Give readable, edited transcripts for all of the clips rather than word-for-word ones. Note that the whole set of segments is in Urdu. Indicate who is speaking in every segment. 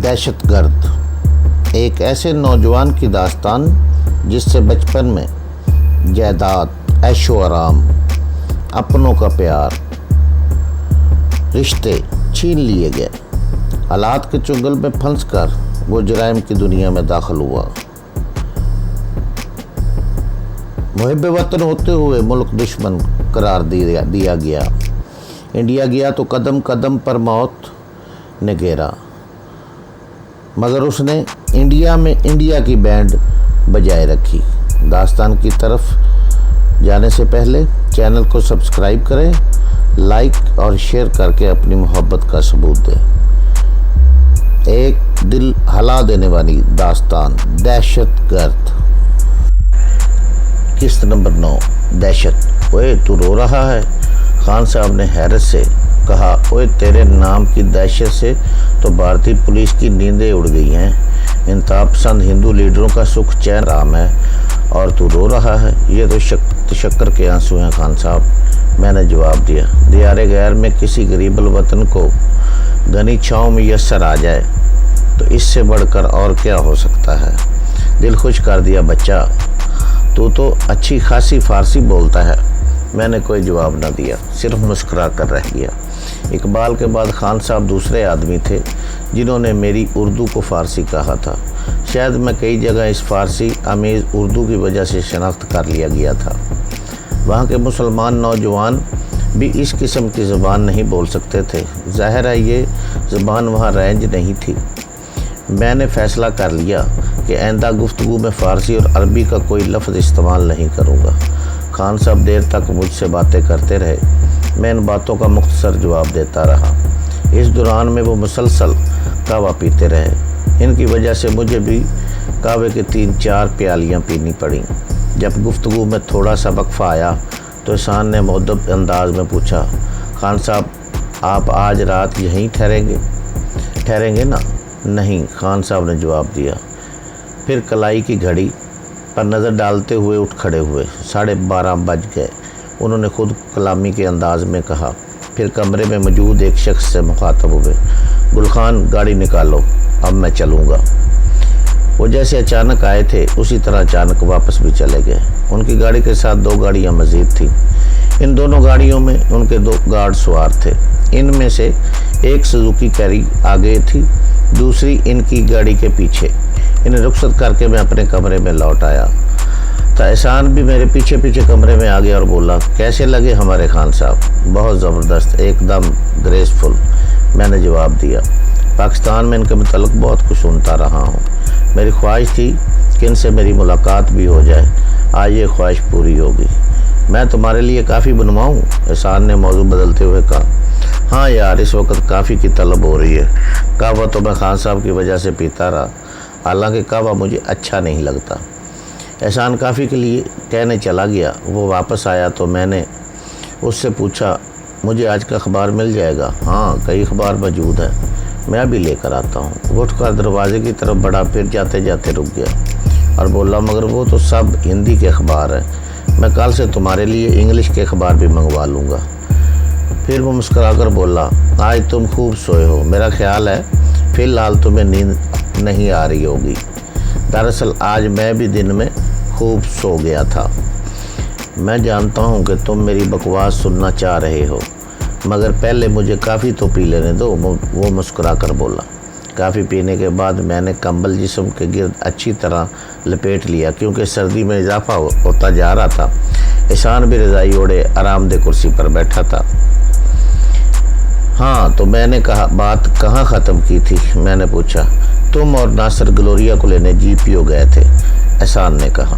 Speaker 1: دہشت گرد ایک ایسے نوجوان کی داستان جس سے بچپن میں جائیداد، عیش و آرام، اپنوں کا پیار، رشتے چھین لیے گئے۔ حالات کے چنگل میں پھنس کر وہ جرائم کی دنیا میں داخل ہوا۔ محب وطن ہوتے ہوئے ملک دشمن قرار دیا گیا۔ انڈیا گیا تو قدم قدم پر موت نے گھیرا، مگر اس نے انڈیا میں انڈیا کی بینڈ بجائے رکھی۔ داستان کی طرف جانے سے پہلے چینل کو سبسکرائب کریں، لائک اور شیئر کر کے اپنی محبت کا ثبوت دیں۔ ایک دل ہلا دینے والی داستان، دہشت گرد۔ قسط نمبر 9، دہشت۔ اوئے تو رو رہا ہے؟ خان صاحب نے حیرت سے کہا۔ اوئے تیرے نام کی دہشت سے تو بھارتی پولیس کی نیندیں اڑ گئی ہیں۔ انتہا پسند ہندو لیڈروں کا سکھ چین رام ہے اور تو رو رہا ہے؟ یہ تو تشکر کے آنسو ہیں خان صاحب، میں نے جواب دیا۔ دیار غیر میں کسی غریب الوطن کو گھنی چھاؤں میسر آ جائے تو اس سے بڑھ کر اور کیا ہو سکتا ہے؟ دل خوش کر دیا بچہ، تو اچھی خاصی فارسی بولتا ہے۔ میں نے کوئی جواب نہ دیا، صرف مسکرا کر رہ گیا۔ اقبال کے بعد خان صاحب دوسرے آدمی تھے جنہوں نے میری اردو کو فارسی کہا تھا۔ شاید میں کئی جگہ اس فارسی آمیز اردو کی وجہ سے شناخت کر لیا گیا تھا۔ وہاں کے مسلمان نوجوان بھی اس قسم کی زبان نہیں بول سکتے تھے۔ ظاہر ہے یہ زبان وہاں رینج نہیں تھی۔ میں نے فیصلہ کر لیا کہ آئندہ گفتگو میں فارسی اور عربی کا کوئی لفظ استعمال نہیں کروں گا۔ خان صاحب دیر تک مجھ سے باتیں کرتے رہے۔ میں ان باتوں کا مختصر جواب دیتا رہا۔ اس دوران میں وہ مسلسل قہوہ پیتے رہے۔ ان کی وجہ سے مجھے بھی قہوے کی 3-4 پیالیاں پینی پڑیں۔ جب گفتگو میں تھوڑا سا وقفہ آیا تو احسان نے مؤدب انداز میں پوچھا، خان صاحب آپ آج رات یہیں ٹھہریں گے نا؟ نہیں، خان صاحب نے جواب دیا۔ پھر کلائی کی گھڑی پر نظر ڈالتے ہوئے اٹھ کھڑے ہوئے۔ 12:30 بج گئے، انہوں نے خود کلامی کے انداز میں کہا۔ پھر کمرے میں موجود ایک شخص سے مخاطب ہوئے، گل خان گاڑی نکالو، اب میں چلوں گا۔ وہ جیسے اچانک آئے تھے اسی طرح اچانک واپس بھی چلے گئے۔ ان کی گاڑی کے ساتھ 2 گاڑیاں مزید تھیں۔ ان دونوں گاڑیوں میں ان کے 2 گارڈ سوار تھے۔ ان میں سے ایک سوزوکی کیری آگے تھی، دوسری ان کی گاڑی کے پیچھے۔ انہیں رخصت کر کے میں اپنے کمرے میں لوٹ آیا تھا۔ احسان بھی میرے پیچھے کمرے میں آ گیا اور بولا، کیسے لگے ہمارے خان صاحب؟ بہت زبردست، ایک دم گریسفل، میں نے جواب دیا۔ پاکستان میں ان کے متعلق بہت کچھ سنتا رہا ہوں۔ میری خواہش تھی کہ ان سے میری ملاقات بھی ہو جائے۔ آج یہ خواہش پوری ہوگی۔ میں تمہارے لیے کافی بنواؤں؟ احسان نے موضوع بدلتے ہوئے کہا۔ ہاں یار، اس وقت کافی کی طلب ہو رہی ہے۔ قہوہ تو میں خان صاحب کی وجہ سے پیتا رہا، حالانکہ قہوہ مجھے اچھا نہیں لگتا۔ احسان کافی کے لیے کہنے چلا گیا۔ وہ واپس آیا تو میں نے اس سے پوچھا، مجھے آج کا اخبار مل جائے گا؟ ہاں، کئی اخبار موجود ہیں، میں بھی لے کر آتا ہوں۔ وہ اٹھ کر دروازے کی طرف بڑھا، پھر جاتے جاتے رک گیا اور بولا، مگر وہ تو سب ہندی کے اخبار ہیں، میں کل سے تمہارے لیے انگلش کے اخبار بھی منگوا لوں گا۔ پھر وہ مسکرا کر بولا، آج تم خوب سوئے ہو، میرا خیال ہے فی الحال تمہیں نیند نہیں آ رہی ہوگی۔ دراصل آج میں بھی دن میں خوب سو گیا تھا۔ میں جانتا ہوں کہ تم میری بکواس سننا چاہ رہے ہو، مگر پہلے مجھے کافی تو پی لینے دو۔ وہ مسکرا کر بولا۔ کافی پینے کے بعد میں نے کمبل جسم کے گرد اچھی طرح لپیٹ لیا، کیونکہ سردی میں اضافہ ہوتا جا رہا تھا۔ احسان بھی رضائی اوڑھے آرام دہ کرسی پر بیٹھا تھا۔ ہاں تو میں نے کہا، بات کہاں ختم کی تھی؟ میں نے پوچھا۔ تم اور ناصر گلوریا کو لینے GPO گئے تھے، احسان نے کہا۔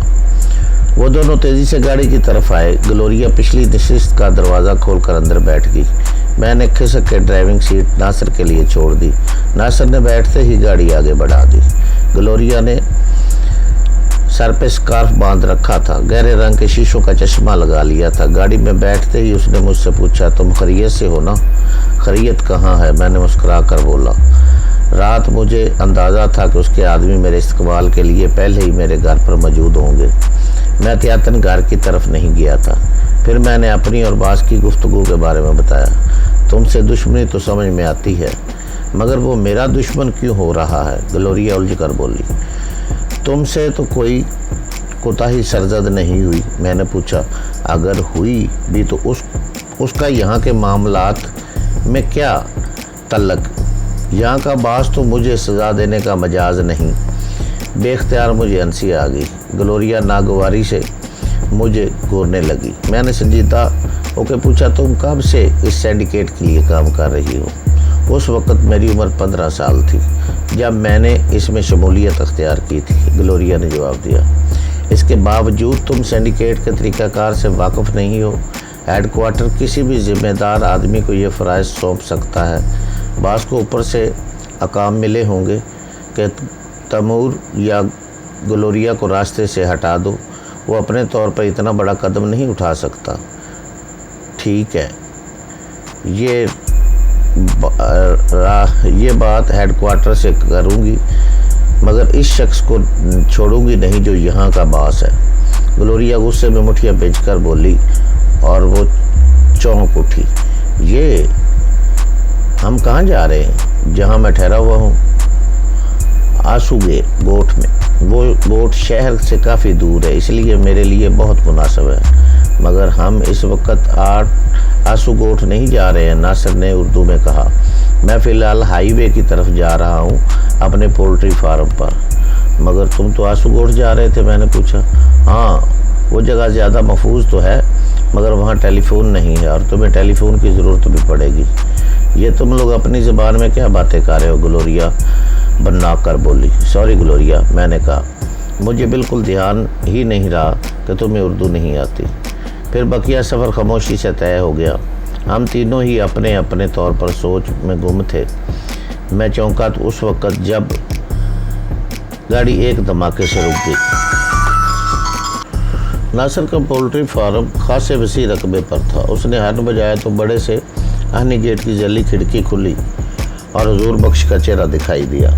Speaker 1: وہ دونوں تیزی سے گاڑی کی طرف آئے۔ گلوریا پچھلی نشست کا دروازہ کھول کر اندر بیٹھ گئی۔ میں نے کھسک کے ڈرائیونگ سیٹ ناصر کے لیے چھوڑ دی۔ ناصر نے بیٹھتے ہی گاڑی آگے بڑھا دی۔ گلوریا نے سر پہ سکارف باندھ رکھا تھا، گہرے رنگ کے شیشوں کا چشمہ لگا لیا تھا۔ گاڑی میں بیٹھتے ہی اس نے مجھ سے پوچھا، تم خیریت سے ہو نا؟ خیریت کہاں ہے، میں نے مسکرا کر بولا۔ رات مجھے اندازہ تھا کہ اس کے آدمی میرے استقبال کے لیے پہلے ہی میرے گھر پر موجود ہوں گے۔ میں احتیاطاً گھر کی طرف نہیں گیا تھا۔ پھر میں نے اپنی اور باس کی گفتگو کے بارے میں بتایا۔ تم سے دشمنی تو سمجھ میں آتی ہے، مگر وہ میرا دشمن کیوں ہو رہا ہے؟ گلوریا الجھ کر بولی۔ تم سے تو کوئی کوتاہی سرزد نہیں ہوئی؟ میں نے پوچھا۔ اگر ہوئی بھی تو اس کا یہاں کے معاملات میں کیا تعلق؟ یہاں کا باس تو مجھے سزا دینے کا مجاز نہیں۔ بے اختیار مجھے ہنسی آ گئی۔ گلوریا ناگواری سے مجھے گھورنے لگی۔ میں نے سنجیدہ ہو کے پوچھا، تم کب سے اس سینڈیکیٹ کے لیے کام کر رہی ہو؟ اس وقت میری عمر 15 سال تھی جب میں نے اس میں شمولیت اختیار کی تھی، گلوریا نے جواب دیا۔ اس کے باوجود تم سینڈیکیٹ کے طریقہ کار سے واقف نہیں ہو؟ ہیڈ کوارٹر کسی بھی ذمہ دار آدمی کو یہ فرائض سونپ سکتا ہے۔ باس کو اوپر سے احکام ملے ہوں گے کہ تیمور یا گلوریا کو راستے سے ہٹا دو۔ وہ اپنے طور پر اتنا بڑا قدم نہیں اٹھا سکتا۔ ٹھیک ہے، یہ بات ہیڈ کوارٹر سے کروں گی، مگر اس شخص کو چھوڑوں گی نہیں جو یہاں کا باس ہے۔ گلوریا غصے میں مٹھیاں بھیج کر بولی اور وہ چونک اٹھی۔ یہ ہم کہاں جا رہے ہیں؟ جہاں میں ٹھہرا ہوا ہوں، آسوگے گوٹ میں۔ وہ گوٹ شہر سے کافی دور ہے، اس لیے میرے لیے بہت مناسب ہے۔ مگر ہم اس وقت آسو گوٹ نہیں جا رہے ہیں، ناصر نے اردو میں کہا۔ میں فی الحال ہائی وے کی طرف جا رہا ہوں، اپنے پولٹری فارم پر۔ مگر تم تو آسو گوٹ جا رہے تھے، میں نے پوچھا۔ ہاں، وہ جگہ زیادہ محفوظ تو ہے، مگر وہاں ٹیلی فون نہیں ہے اور تمہیں ٹیلی فون کی ضرورت بھی پڑے گی۔ یہ تم لوگ اپنی زبان میں کیا باتیں کر رہے ہو؟ گلوریا بنا کر بولی۔ سوری گلوریا، میں نے کہا، مجھے بالکل دھیان ہی نہیں رہا کہ تمہیں اردو نہیں آتی۔ پھر بقیہ سفر خاموشی سے طے ہو گیا۔ ہم تینوں ہی اپنے اپنے طور پر سوچ میں گم تھے۔ میں چونکا تو اس وقت جب گاڑی ایک دھماکے سے رک گئی۔ ناصر کا پولٹری فارم خاصے وسیع رقبے پر تھا۔ اس نے ہارن بجایا تو بڑے سے آہنی گیٹ کی جلی کھڑکی کھلی اور حضور بخش کا چہرہ دکھائی دیا۔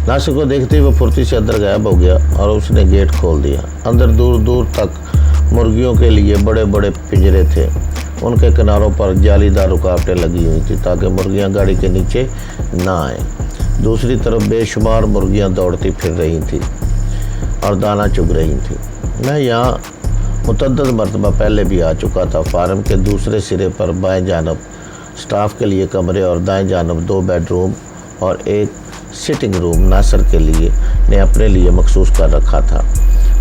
Speaker 1: ناصر کو دیکھتے وہ پھرتی سے اندر غائب ہو گیا اور اس نے گیٹ کھول دیا۔ اندر دور دور تک مرغیوں کے لیے بڑے بڑے پنجرے تھے۔ ان کے کناروں پر جالی دار رکاوٹیں لگی ہوئی تھیں تاکہ مرغیاں گاڑی کے نیچے نہ آئیں۔ دوسری طرف بے شمار مرغیاں دوڑتی پھر رہی تھیں اور دانہ چگ رہی تھیں۔ میں یہاں متعدد مرتبہ پہلے بھی آ چکا تھا۔ فارم کے دوسرے سرے پر بائیں جانب سٹاف کے لیے کمرے اور دائیں جانب 2 بیڈ روم اور ایک سٹنگ روم ناصر کے لیے نے اپنے لیے مخصوص کر رکھا تھا۔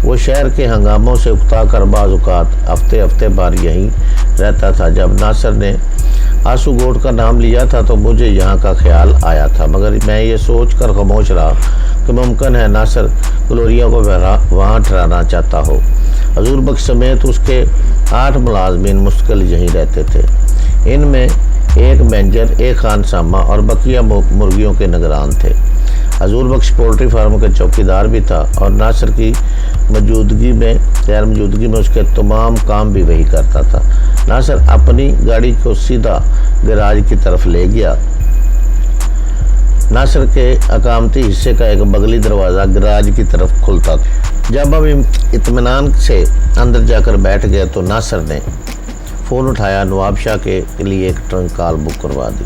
Speaker 1: وہ شہر کے ہنگاموں سے اکتا کر بعض اوقات ہفتے بھر یہیں رہتا تھا۔ جب ناصر نے آسو گوٹ کا نام لیا تھا تو مجھے یہاں کا خیال آیا تھا، مگر میں یہ سوچ کر خاموش رہا کہ ممکن ہے ناصر گلوریا کو وہاں ٹھہرانا چاہتا ہو۔ حضور بخش سمیت اس کے 8 ملازمین مستقل یہیں رہتے تھے۔ ان میں ایک مینیجر، ایک خانسامہ اور بقیہ مرغیوں کے نگران تھے۔ حضور بخش پولٹری فارم کا چوکیدار بھی تھا اور ناصر کی غیر موجودگی میں اس کے تمام کام بھی وہی کرتا تھا۔ ناصر اپنی گاڑی کو سیدھا گراج کی طرف لے گیا۔ ناصر کے اقامتی حصے کا ایک بغلی دروازہ گراج کی طرف کھلتا تھا۔ جب ہم اطمینان سے اندر جا کر بیٹھ گئے تو ناصر نے فون اٹھایا، نواب شاہ کے لیے ایک ٹرنک کال بک کروا دی۔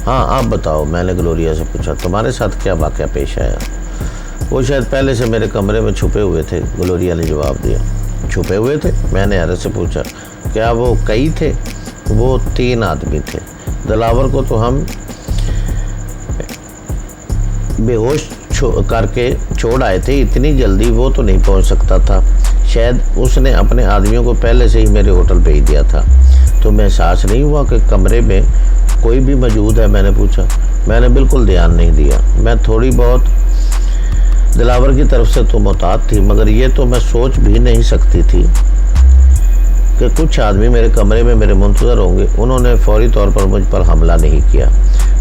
Speaker 1: ہاں آپ بتاؤ، میں نے گلوریا سے پوچھا، تمہارے ساتھ کیا واقعہ پیش آیا؟ وہ شاید پہلے سے میرے کمرے میں چھپے ہوئے تھے، گلوریا نے جواب دیا۔ چھپے ہوئے تھے؟ میں نے حیرت سے پوچھا۔ کیا وہ کئی تھے؟ وہ 3 آدمی تھے۔ دلاور کو تو ہم بے ہوش کر کے چھوڑ آئے تھے، اتنی جلدی وہ تو نہیں پہنچ سکتا تھا۔ شاید اس نے اپنے آدمیوں کو پہلے سے ہی میرے ہوٹل بھیج دیا تھا۔ تمہیں احساس نہیں ہوا کہ کمرے میں کوئی بھی موجود ہے؟ میں نے پوچھا۔ میں نے بالکل دھیان نہیں دیا۔ میں تھوڑی بہت دلاور کی طرف سے تو محتاط تھی، مگر یہ تو میں سوچ بھی نہیں سکتی تھی کہ کچھ آدمی میرے کمرے میں میرے منتظر ہوں گے۔ انہوں نے فوری طور پر مجھ پر حملہ نہیں کیا۔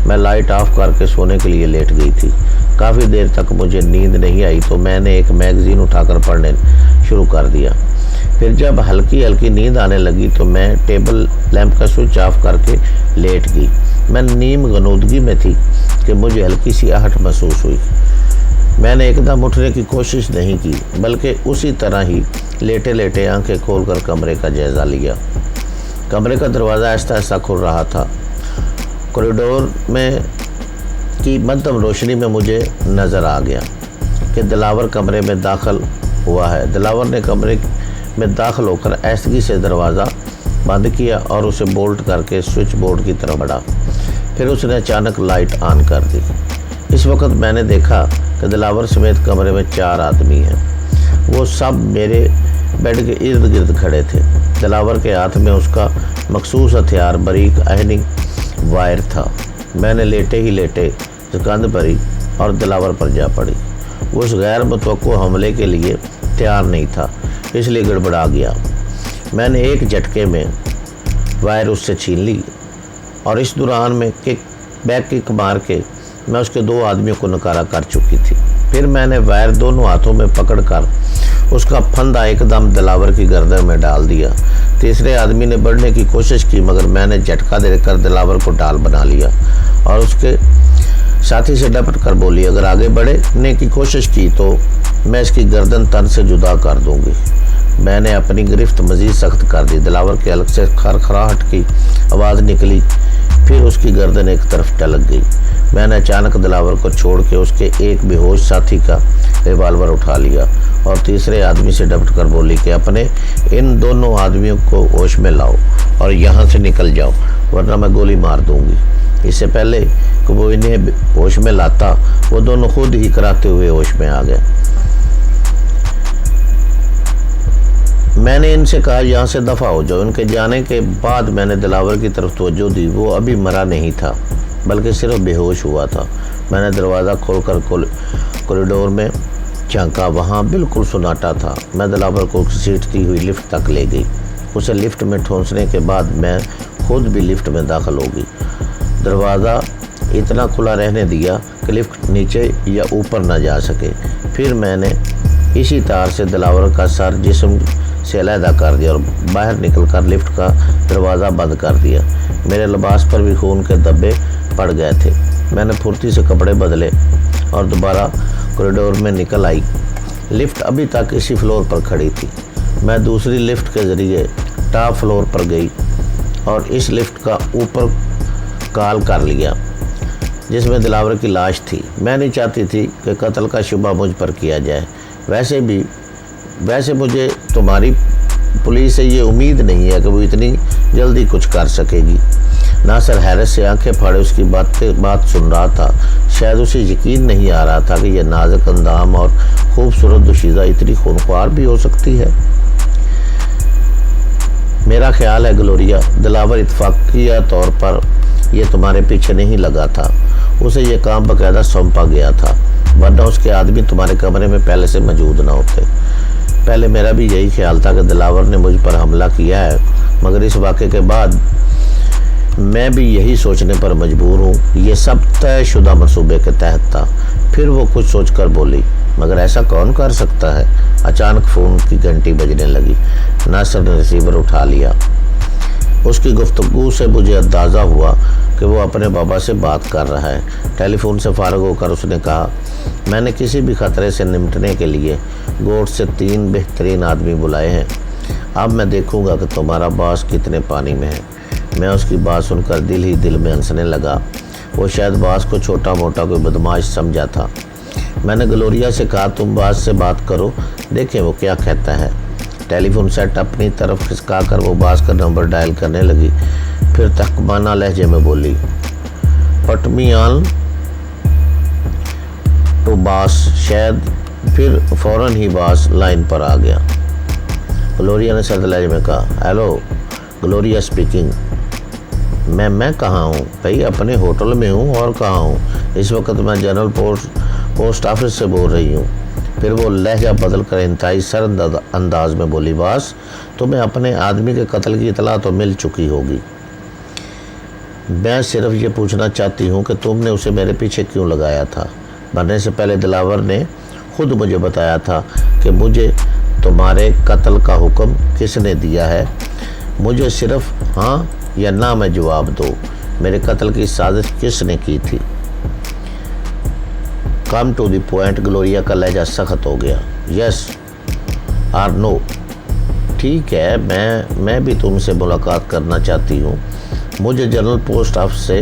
Speaker 1: میں لائٹ آف کر کے سونے کے لیے لیٹ گئی تھی۔ کافی دیر تک مجھے نیند نہیں آئی تو میں نے ایک میگزین اٹھا کر پڑھنے شروع کر دیا۔ پھر جب ہلکی ہلکی نیند آنے لگی تو میں ٹیبل لیمپ کا سوئچ آف کر کے لیٹ گئی۔ میں نیم غنودگی میں تھی کہ مجھے ہلکی سی آہٹ محسوس ہوئی۔ میں نے ایک دم اٹھنے کی کوشش نہیں کی، بلکہ اسی طرح ہی لیٹے لیٹے آنکھیں کھول کر کمرے کا جائزہ لیا۔ کمرے کا دروازہ آہستہ آہستہ کھل رہا تھا۔ کوریڈور میں کی مدھم روشنی میں مجھے نظر آ گیا کہ دلاور کمرے میں داخل ہوا ہے۔ دلاور نے کمرے میں داخل ہو کر ایستگی سے دروازہ بند کیا اور اسے بولٹ کر کے سوئچ بورڈ کی طرف بڑھا۔ پھر اس نے اچانک لائٹ آن کر دی۔ اس وقت میں نے دیکھا کہ دلاور سمیت کمرے میں 4 آدمی ہیں۔ وہ سب میرے بیڈ کے ارد گرد کھڑے تھے۔ دلاور کے ہاتھ میں اس کا مخصوص ہتھیار باریک آہنی وائر تھا۔ میں نے لیٹے ہی لیٹے گند بھری اور دلاور پر جا پڑی۔ وہ اس غیر متوقع حملے کے لیے تیار نہیں تھا، اس لیے گڑبڑا گیا۔ میں نے ایک جھٹکے میں وائر اس سے چھین لی اور اس دوران میں بیک کک مار کے میں اس کے 2 آدمیوں کو نکارا کر چکی تھی۔ پھر میں نے وائر دونوں ہاتھوں میں پکڑ کر اس کا پھندا ایک دم دلاور کی گردن میں ڈال دیا۔ تیسرے آدمی نے بڑھنے کی کوشش کی مگر میں نے جھٹکا دے کر دلاور کو ڈال بنا لیا اور اس کے ساتھی سے ڈپٹ کر بولی، اگر آگے بڑھنے کی کوشش کی تو میں اس کی گردن تن سے جدا کر دوں گی۔ میں نے اپنی گرفت مزید سخت کر دی۔ دلاور کے حلق سے خرخراہٹ کی آواز نکلی، پھر اس کی گردن ایک طرف ٹلک گئی۔ میں نے اچانک دلاور کو چھوڑ کے اس کے ایک بے ہوش ساتھی کا ریوالور اٹھا لیا اور تیسرے آدمی سے ڈپٹ کر بولی کہ اپنے ان دونوں آدمیوں کو ہوش میں لاؤ اور یہاں سے نکل جاؤ ورنہ میں گولی مار دوں گی۔ اس سے پہلے کہ وہ انہیں ہوش میں لاتا وہ دونوں خود ہی کراتے ہوئے ہوش میں آ گئے۔ میں نے ان سے کہا یہاں سے دفع ہو جاؤ۔ ان کے جانے کے بعد میں نے دلاور کی طرف توجہ دی۔ وہ ابھی مرا نہیں تھا بلکہ صرف بے ہوش ہوا تھا۔ میں نے دروازہ کھول کر کوریڈور میں جھانکا، وہاں بالکل سناٹا تھا۔ میں دلاور کو گھسیٹتی ہوئی لفٹ تک لے گئی۔ اسے لفٹ میں ٹھونسنے کے بعد میں خود بھی لفٹ میں داخل ہو گئی۔ دروازہ اتنا کھلا رہنے دیا کہ لفٹ نیچے یا اوپر نہ جا سکے۔ پھر میں نے اسی تار سے دلاور کا سر جسم سے علیحدہ کر دیا اور باہر نکل کر لفٹ کا دروازہ بند کر دیا۔ میرے لباس پر بھی خون کے دھبے پڑ گئے تھے۔ میں نے پھرتی سے کپڑے بدلے اور دوبارہ کوریڈور میں نکل آئی۔ لفٹ ابھی تک اسی فلور پر کھڑی تھی۔ میں دوسری لفٹ کے ذریعے ٹاپ فلور پر گئی اور اس لفٹ کا اوپر کال کر لیا جس میں دلاور کی لاش تھی۔ میں نہیں چاہتی تھی کہ قتل کا شبہ مجھ پر کیا جائے۔ ویسے مجھے تمہاری پولیس سے یہ امید نہیں ہے کہ وہ اتنی جلدی کچھ کر سکے گی۔ ناصر حیرت سے آنکھیں پھاڑے اس کی بات سن رہا تھا۔ شاید اسے یقین نہیں آ رہا تھا کہ یہ نازک اندام اور خوبصورت دوشیزہ اتنی خونخوار بھی ہو سکتی ہے۔ میرا خیال ہے گلوریا، دلاور اتفاقیہ طور پر یہ تمہارے پیچھے نہیں لگا تھا۔ اسے یہ کام باقاعدہ سونپا گیا تھا، ورنہ اس کے آدمی تمہارے کمرے میں پہلے سے موجود نہ ہوتے۔ پہلے میرا بھی یہی خیال تھا کہ دلاور نے مجھ پر حملہ کیا ہے، مگر اس واقعے کے بعد میں بھی یہی سوچنے پر مجبور ہوں یہ سب طے شدہ منصوبے کے تحت تھا۔ پھر وہ کچھ سوچ کر بولی، مگر ایسا کون کر سکتا ہے؟ اچانک فون کی گھنٹی بجنے لگی۔ ناصر نے ریسیور اٹھا لیا۔ اس کی گفتگو سے مجھے اندازہ ہوا کہ وہ اپنے بابا سے بات کر رہا ہے۔ ٹیلی فون سے فارغ ہو کر اس نے کہا، میں نے کسی بھی خطرے سے نمٹنے کے لیے گوٹ سے 3 بہترین آدمی بلائے ہیں۔ اب میں دیکھوں گا کہ تمہارا باس کتنے پانی میں ہے۔ میں اس کی بات سن کر دل ہی دل میں ہنسنے لگا۔ وہ شاید باس کو چھوٹا موٹا کوئی بدماش سمجھا تھا۔ میں نے گلوریا سے کہا، تم باس سے بات کرو، دیکھیں وہ کیا کہتا ہے۔ ٹیلی فون سیٹ اپنی طرف کھسکا کر وہ باس کا نمبر ڈائل کرنے لگی، پھر تحقیرانہ لہجے میں بولی، پٹ می آن ٹو باس۔ شاید پھر فوراً ہی باس لائن پر آ گیا۔ گلوریا نے سرد لہجے میں کہا، ہیلو، گلوریا اسپیکنگ۔ میں کہاں ہوں؟ بھائی اپنے ہوٹل میں ہوں، اور کہاں ہوں؟ اس وقت میں جنرل پوسٹ آفس سے بول رہی ہوں۔ پھر وہ لہجہ بدل کر انتہائی سرد انداز میں بولی، باس تمہیں اپنے آدمی کے قتل کی اطلاع تو مل چکی ہوگی۔ میں صرف یہ پوچھنا چاہتی ہوں کہ تم نے اسے میرے پیچھے کیوں لگایا تھا؟ مرنے سے پہلے دلاور نے خود مجھے بتایا تھا کہ مجھے تمہارے قتل کا حکم کس نے دیا ہے۔ مجھے صرف ہاں یا نہ میں جواب دو، میرے قتل کی سازش کس نے کی تھی؟ Come to the point. Gloria کا لہجہ سخت ہو گیا۔ یس اور نو۔ ٹھیک ہے، میں بھی تم سے ملاقات کرنا چاہتی ہوں۔ مجھے جنرل پوسٹ آفس سے